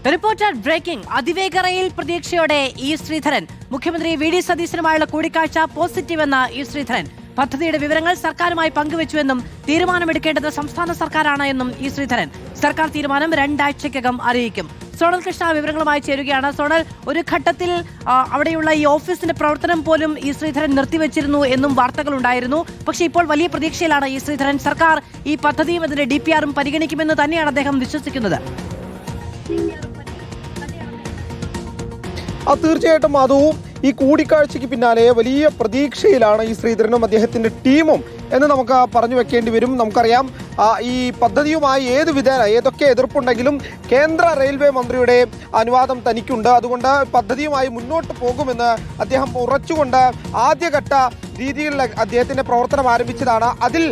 Reporter breaking. അതിവേഗ rail പ്രതീക്ഷയോടെ ഇ ശ്രീധരൻ. മുഖ്യമന്ത്രി വി ഡി സതീശനുമായുള്ള കൂടിക്കാഴ്ച പോസിറ്റീവെന്ന് ഇ ശ്രീധരൻ. പദ്ധതിയുടെ വിവരങ്ങൾ സർക്കാരുമായി പങ്കുവച്ചുവെന്നും തീരുമാനമെടുക്കേണ്ടത് സംസ്ഥാന സർക്കാരാണ് എന്നും ഇ ശ്രീധരൻ. സർക്കാർ തീരുമാനം 2 ആഴ്ചയ്ക്കകം അറിയിക്കും. സോണൽ കൃഷ്ണ വിവരങ്ങളുമായി ചേരുകയാണ്. സോണൽ, ഒരു ഘട്ടത്തിൽ അവിടെയുള്ള ഈ ഓഫീസിന്റെ പ്രവർത്തനം പോലും ഇ ശ്രീധരൻ നിർത്തിവെച്ചിരുന്നു എന്നും വാർത്തകളുണ്ടായിരുന്നു. പക്ഷേ ഇപ്പോൾ വലിയ പ്രതീക്ഷയിലാണ് ഇ ശ്രീധരൻ. സർക്കാർ ഈ പദ്ധതിയും അതിന്റെ DPRും പരിഗണിക്കുമെന്ന് തന്നെയാണ് അദ്ദേഹം വിശ്വസിക്കുന്നത്. തീർച്ചയായിട്ടും അതും ഈ കൂടിക്കാഴ്ചയ്ക്ക് പിന്നാലെ വലിയ പ്രതീക്ഷയിലാണ് ഈ ശ്രീധരനും അദ്ദേഹത്തിന്റെ ടീമും എന്ന് നമുക്ക് പറഞ്ഞു വെക്കേണ്ടി വരും. നമുക്കറിയാം ഈ പദ്ധതിയുമായി ഏതൊക്കെ എതിർപ്പുണ്ടെങ്കിലും കേന്ദ്ര റെയിൽവേ മന്ത്രിയുടെ അനുവാദം തനിക്കുണ്ട്. അതുകൊണ്ട് പദ്ധതിയുമായി മുന്നോട്ട് പോകുമെന്ന് അദ്ദേഹം ഉറച്ചുകൊണ്ട് ആദ്യഘട്ട രീതിയിൽ അദ്ദേഹത്തിന്റെ പ്രവർത്തനം ആരംഭിച്ചതാണ്. അതിൽ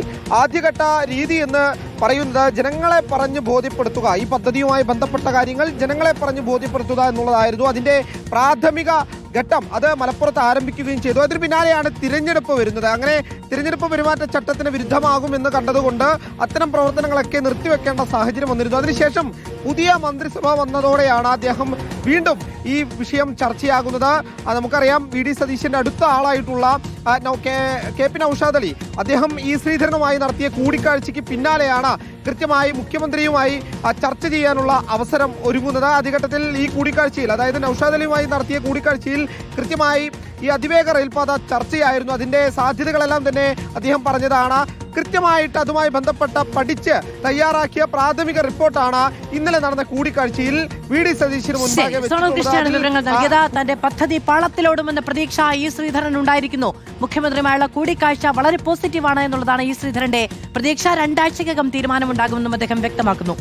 ആദ്യഘട്ട രീതി എന്ന് പറയുന്നത് ജനങ്ങളെ പറഞ്ഞ് ബോധ്യപ്പെടുത്തുക, ഈ പദ്ധതിയുമായി ബന്ധപ്പെട്ട കാര്യങ്ങൾ ജനങ്ങളെ പറഞ്ഞ് ബോധ്യപ്പെടുത്തുക എന്നുള്ളതായിരുന്നു. അതിന്റെ പ്രാഥമിക ഘട്ടം അത് മലപ്പുറത്ത് ആരംഭിക്കുകയും ചെയ്തു. അതിന് പിന്നാലെയാണ് തിരഞ്ഞെടുപ്പ് വരുന്നത്. അങ്ങനെ തിരഞ്ഞെടുപ്പ് പെരുമാറ്റച്ചട്ടത്തിന് വിരുദ്ധമാകുമെന്ന് കണ്ടതുകൊണ്ട് അത്തരം പ്രവർത്തനങ്ങളൊക്കെ നിർത്തിവെക്കേണ്ട സാഹചര്യം വന്നിരുന്നു. അതിനുശേഷം പുതിയ മന്ത്രിസഭ വന്നതോടെയാണ് അദ്ദേഹം വീണ്ടും ഈ വിഷയം ചർച്ചയാകുന്നത്. നമുക്കറിയാം വി ഡി സതീശന്റെ അടുത്ത ആളായിട്ടുള്ള കെ പി നൌഷാദ് അലി അദ്ദേഹം ഇ ശ്രീധരനുമായി നടത്തിയ കൂടിക്കാഴ്ചയ്ക്ക് പിന്നാലെയാണ് കൃത്യമായി മുഖ്യമന്ത്രിയുമായി ചർച്ച ചെയ്യാനുള്ള അവസരം ഒരുങ്ങുന്നത്. ആദ്യഘട്ടത്തിൽ ഈ കൂടിക്കാഴ്ചയിൽ, അതായത് നൌഷാദ് അലിയുമായി നടത്തിയ കൂടിക്കാഴ്ചയിൽ കൃത്യമായി ഈ അതിവേഗ റെയിൽപാത ചർച്ചയായിരുന്നു. അതിന്റെ സാധ്യതകളെല്ലാം തന്നെ അദ്ദേഹം പറഞ്ഞതാണ്. കൃത്യമായിട്ട് അതുമായി ബന്ധപ്പെട്ട പഠിച്ച് തയ്യാറാക്കിയ പ്രാഥമിക റിപ്പോർട്ടാണ് ഇന്നലെ നടന്ന കൂടിക്കാഴ്ചയിൽ വി ഡി സതീശന് മുൻപാകെ വിവരങ്ങൾ നൽകിയത്. തന്റെ പദ്ധതി പാളത്തിലോടുമെന്ന പ്രതീക്ഷ ഇ ശ്രീധരൻ ഉണ്ടായിരിക്കുന്നു. മുഖ്യമന്ത്രിയുമായുള്ള കൂടിക്കാഴ്ച വളരെ പോസിറ്റീവാണ് എന്നുള്ളതാണ് ഇ ശ്രീധരന്റെ പ്രതീക്ഷ. 2 ആഴ്ചയ്ക്കകം തീരുമാനമുണ്ടാകുമെന്നും അദ്ദേഹം വ്യക്തമാക്കുന്നു.